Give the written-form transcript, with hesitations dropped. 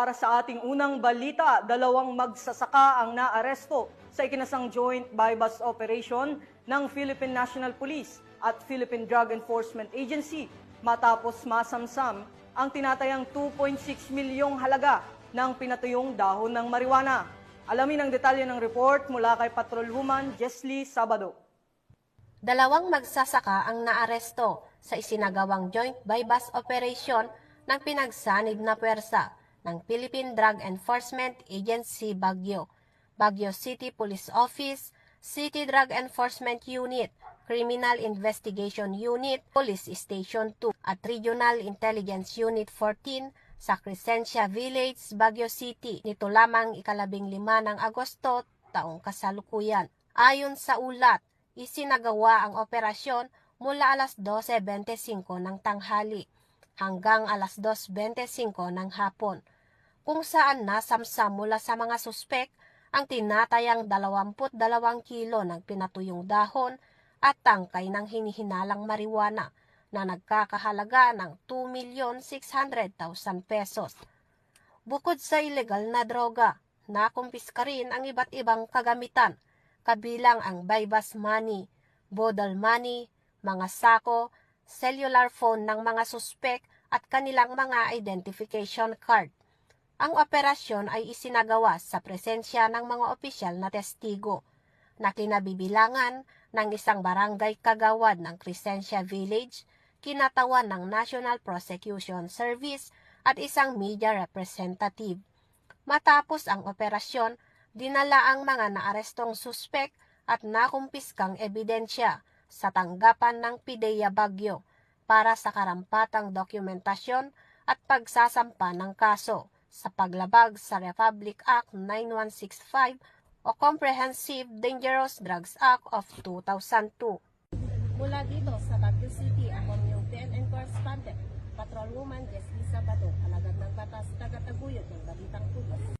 Para sa ating unang balita, dalawang magsasaka ang naaresto sa ikinasang joint buy-bust operation ng Philippine National Police at Philippine Drug Enforcement Agency matapos masamsam ang tinatayang 2.6 milyong halaga ng pinatuyong dahon ng marijuana. Alamin ang detalye ng report mula kay Patrolwoman Jesly Sabado. Dalawang magsasaka ang naaresto sa isinagawang joint buy-bust operation ng pinagsanib na puwersa ng Philippine Drug Enforcement Agency Baguio, Baguio City Police Office, City Drug Enforcement Unit, Criminal Investigation Unit, Police Station 2 at Regional Intelligence Unit 14 sa Crescencia Village, Baguio City. Nito lamang ika-15 ng Agosto taong kasalukuyan. Ayon sa ulat, isinagawa ang operasyon mula alas 12:25 ng tanghali hanggang alas 2:25 ng hapon, kung saan nasamsam mula sa mga suspek ang tinatayang 22 kilo ng pinatuyong dahon at tangkay ng hinihinalang marijuana na nagkakahalaga ng 2,600,000 pesos. Bukod sa ilegal na droga, nakumpiska rin ang iba't ibang kagamitan, kabilang ang buy-bust money, bodle money, mga sako, cellular phone ng mga suspek at kanilang mga identification card. Ang operasyon ay isinagawa sa presensya ng mga opisyal na testigo na kinabibilangan ng isang barangay kagawad ng Crescencia Village, kinatawan ng National Prosecution Service at isang media representative. Matapos ang operasyon, dinala ang mga naarestong suspek at nakumpiskang ebidensya sa tanggapan ng PIDEA Baguio para sa karampatang dokumentasyon at pagsasampa ng kaso sa paglabag sa Republic Act 9165 o Comprehensive Dangerous Drugs Act of 2002. Mula dito sa Baguio City, ako yung PNN Correspondent, Patrolwoman Jesly Sabado, alagad ng batas, taga-taguyod ng Balitang Pulos.